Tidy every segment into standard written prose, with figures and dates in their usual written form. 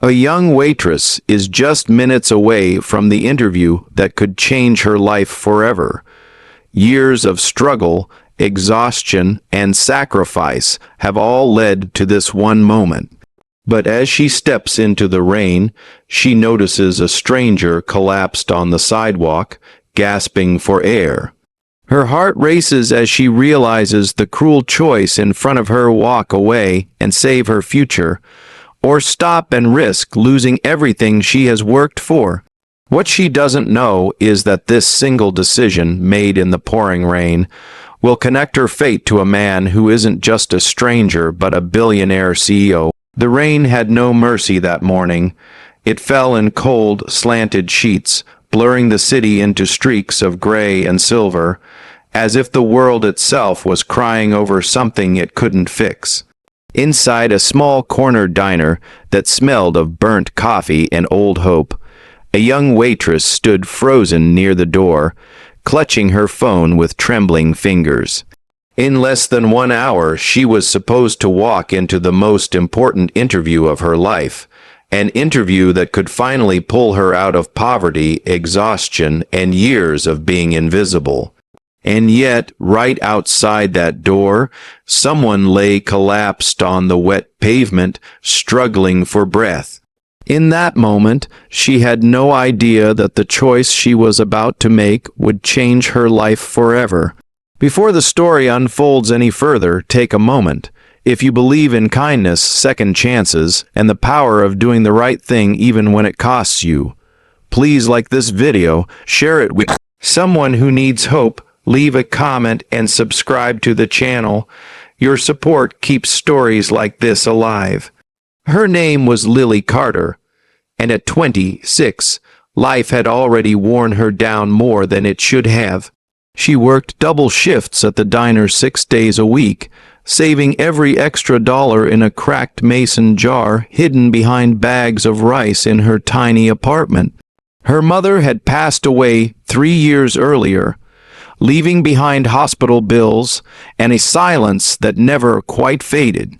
A young waitress is just minutes away from the interview that could change her life forever. Years of struggle, exhaustion, and sacrifice have all led to this one moment. But as she steps into the rain, she notices a stranger collapsed on the sidewalk, gasping for air. Her heart races as she realizes the cruel choice in front of her: walk away and save her future, or stop and risk losing everything she has worked for. What she doesn't know is that this single decision, made in the pouring rain, will connect her fate to a man who isn't just a stranger but a billionaire CEO. The rain had no mercy that morning. It fell in cold, slanted sheets, blurring the city into streaks of gray and silver, as if the world itself was crying over something it couldn't fix. Inside a small corner diner that smelled of burnt coffee and old hope, a young waitress stood frozen near the door, clutching her phone with trembling fingers. In less than 1 hour, she was supposed to walk into the most important interview of her life, an interview that could finally pull her out of poverty, exhaustion, and years of being invisible. And yet, right outside that door, someone lay collapsed on the wet pavement, struggling for breath. In that moment, she had no idea that the choice she was about to make would change her life forever. Before the story unfolds any further, take a moment. If you believe in kindness, second chances, and the power of doing the right thing even when it costs you, please like this video, share it with someone who needs hope, leave a comment, and subscribe to the channel. Your support keeps stories like this alive. Her name was Lily Carter, and at 26, life had already worn her down more than it should have. She worked double shifts at the diner 6 days a week, saving every extra dollar in a cracked mason jar hidden behind bags of rice in her tiny apartment. Her mother had passed away 3 years earlier, leaving behind hospital bills and a silence that never quite faded.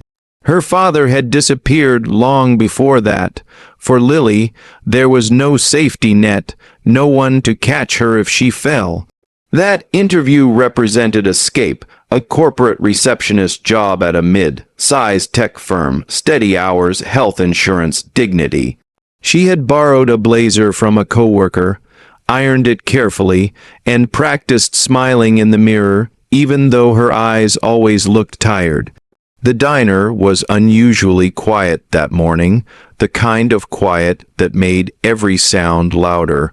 Her father had disappeared long before that. For Lily, there was no safety net, no one to catch her if she fell. That interview represented escape, a corporate receptionist job at a mid-sized tech firm, steady hours, health insurance, dignity. She had borrowed a blazer from a coworker, ironed it carefully, and practiced smiling in the mirror, even though her eyes always looked tired. The diner was unusually quiet that morning, the kind of quiet that made every sound louder.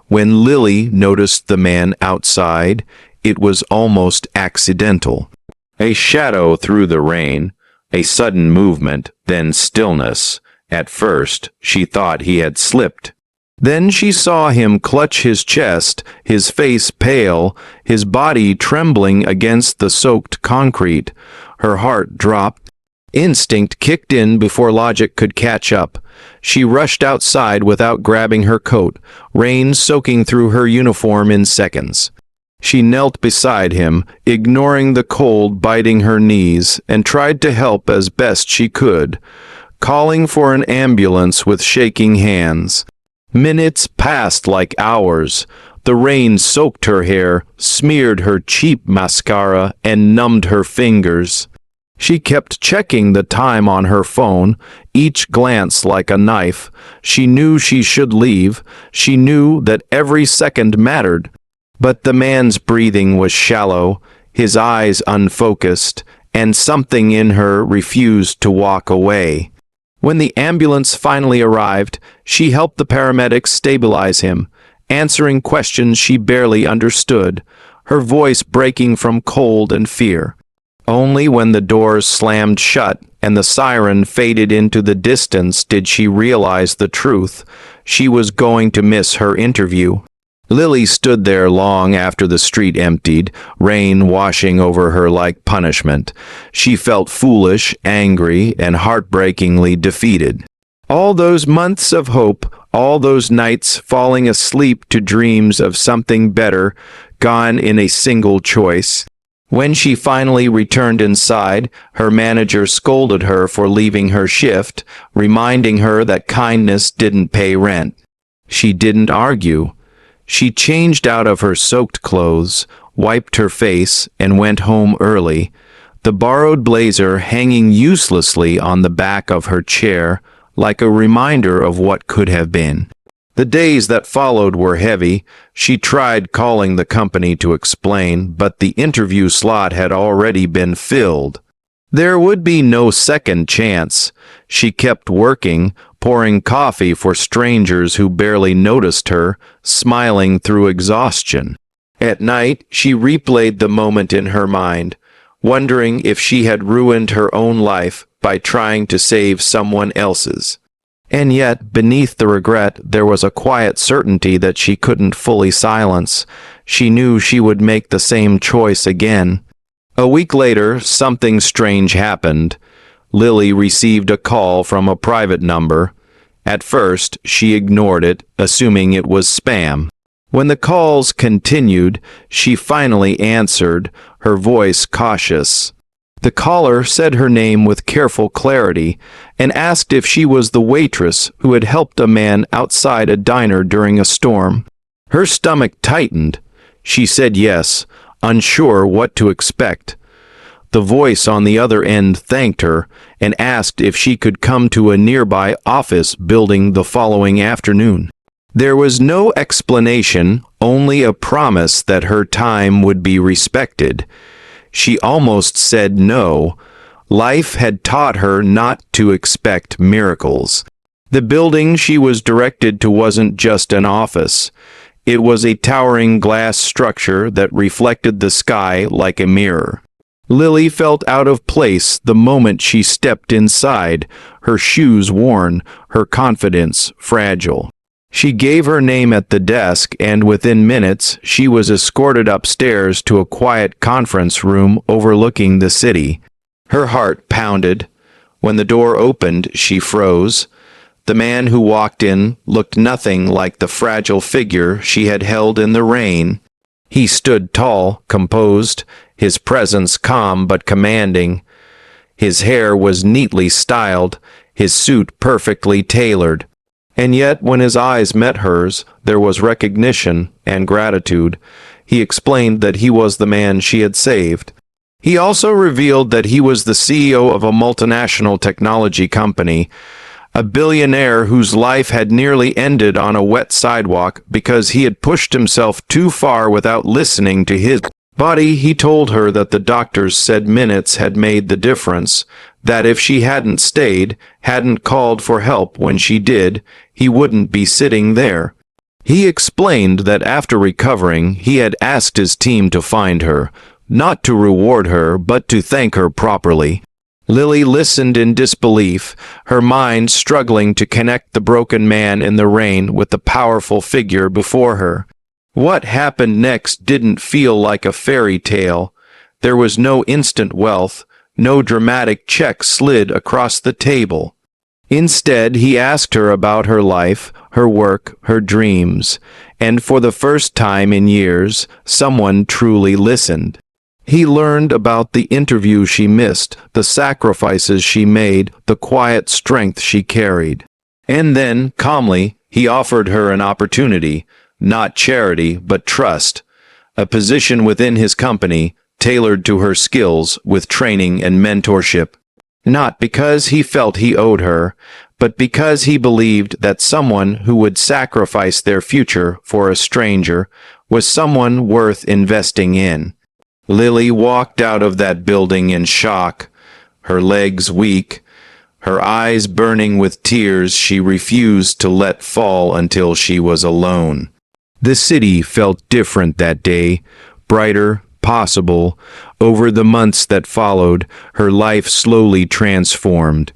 When Lily noticed the man outside, it was almost accidental. A shadow through the rain, a sudden movement, then stillness. At first, she thought he had slipped. Then she saw him clutch his chest, his face pale, his body trembling against the soaked concrete. Her heart dropped. Instinct kicked in before logic could catch up. She rushed outside without grabbing her coat, rain soaking through her uniform in seconds. She knelt beside him, ignoring the cold biting her knees, and tried to help as best she could, calling for an ambulance with shaking hands. Minutes passed like hours. The rain soaked her hair, smeared her cheap mascara, and numbed her fingers. She kept checking the time on her phone, each glance like a knife. She knew she should leave. She knew that every second mattered. But the man's breathing was shallow, his eyes unfocused, and something in her refused to walk away. When the ambulance finally arrived, she helped the paramedics stabilize him, answering questions she barely understood, her voice breaking from cold and fear. Only when the doors slammed shut and the siren faded into the distance did she realize the truth. She was going to miss her interview. Lily stood there long after the street emptied, rain washing over her like punishment. She felt foolish, angry, and heartbreakingly defeated. All those months of hope, all those nights falling asleep to dreams of something better, gone in a single choice. When she finally returned inside, her manager scolded her for leaving her shift, reminding her that kindness didn't pay rent. She didn't argue. She changed out of her soaked clothes, wiped her face, and went home early, the borrowed blazer hanging uselessly on the back of her chair, like a reminder of what could have been. The days that followed were heavy. She tried calling the company to explain, but the interview slot had already been filled. There would be no second chance. She kept working, pouring coffee for strangers who barely noticed her, smiling through exhaustion. At night, she replayed the moment in her mind, wondering if she had ruined her own life by trying to save someone else's. And yet, beneath the regret, there was a quiet certainty that she couldn't fully silence. She knew she would make the same choice again. A week later, something strange happened. Lily received a call from a private number. At first, she ignored it, assuming it was spam. When the calls continued, she finally answered, her voice cautious. The caller said her name with careful clarity and asked if she was the waitress who had helped a man outside a diner during a storm. Her stomach tightened. She said yes, unsure what to expect. The voice on the other end thanked her and asked if she could come to a nearby office building the following afternoon. There was no explanation, only a promise that her time would be respected. She almost said no. Life had taught her not to expect miracles. The building she was directed to wasn't just an office. It was a towering glass structure that reflected the sky like a mirror. Lily felt out of place the moment she stepped inside, her shoes worn, her confidence fragile. She gave her name at the desk, and within minutes she was escorted upstairs to a quiet conference room overlooking the city. Her heart pounded. When the door opened, she froze. The man who walked in looked nothing like the fragile figure she had held in the rain. He stood tall, composed, his presence calm but commanding. His hair was neatly styled, his suit perfectly tailored. And yet, when his eyes met hers, there was recognition and gratitude. He explained that he was the man she had saved. He also revealed that he was the CEO of a multinational technology company, a billionaire whose life had nearly ended on a wet sidewalk because he had pushed himself too far without listening to his body. He told her that the doctors said minutes had made the difference, that if she hadn't stayed, hadn't called for help when she did, he wouldn't be sitting there. He explained that after recovering, he had asked his team to find her, not to reward her, but to thank her properly. Lily listened in disbelief, her mind struggling to connect the broken man in the rain with the powerful figure before her. What happened next didn't feel like a fairy tale. There was no instant wealth, no dramatic check slid across the table. Instead, he asked her about her life, her work, her dreams, and for the first time in years, someone truly listened. He learned about the interview she missed, the sacrifices she made, the quiet strength she carried. And then, calmly, he offered her an opportunity, not charity, but trust, a position within his company, tailored to her skills with training and mentorship. Not because he felt he owed her, but because he believed that someone who would sacrifice their future for a stranger was someone worth investing in. Lily walked out of that building in shock, her legs weak, her eyes burning with tears she refused to let fall until she was alone. The city felt different that day, brighter, possible. Over the months that followed, her life slowly transformed.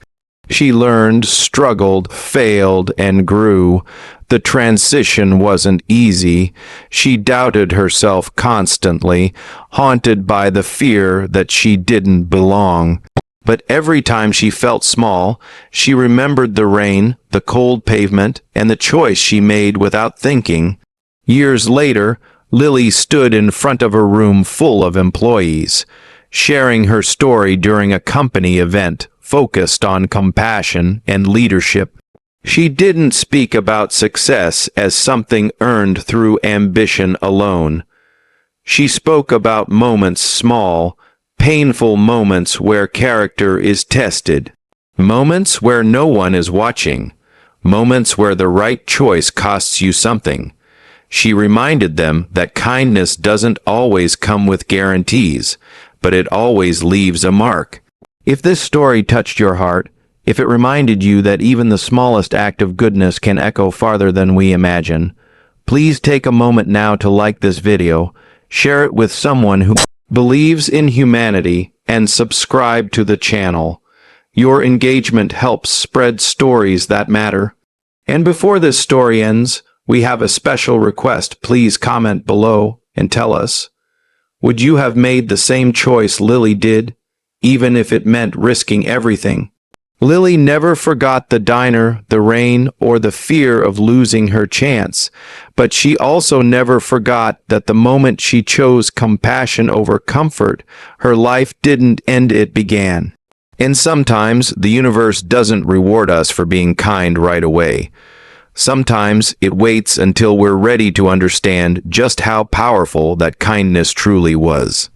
She learned, struggled, failed, and grew. The transition wasn't easy. She doubted herself constantly, haunted by the fear that she didn't belong. But every time she felt small, she remembered the rain, the cold pavement, and the choice she made without thinking. Years later, Lily stood in front of a room full of employees, sharing her story during a company event focused on compassion and leadership. She didn't speak about success as something earned through ambition alone. She spoke about moments, small, painful moments where character is tested. Moments where no one is watching. Moments where the right choice costs you something. She reminded them that kindness doesn't always come with guarantees, but it always leaves a mark. If this story touched your heart, if it reminded you that even the smallest act of goodness can echo farther than we imagine, please take a moment now to like this video, share it with someone who believes in humanity, and subscribe to the channel. Your engagement helps spread stories that matter. And before this story ends, we have a special request. Please comment below and tell us, would you have made the same choice Lily did, even if it meant risking everything? Lily never forgot the diner, the rain, or the fear of losing her chance, but she also never forgot that the moment she chose compassion over comfort, her life didn't end, it began. And sometimes the universe doesn't reward us for being kind right away. Sometimes it waits until we're ready to understand just how powerful that kindness truly was.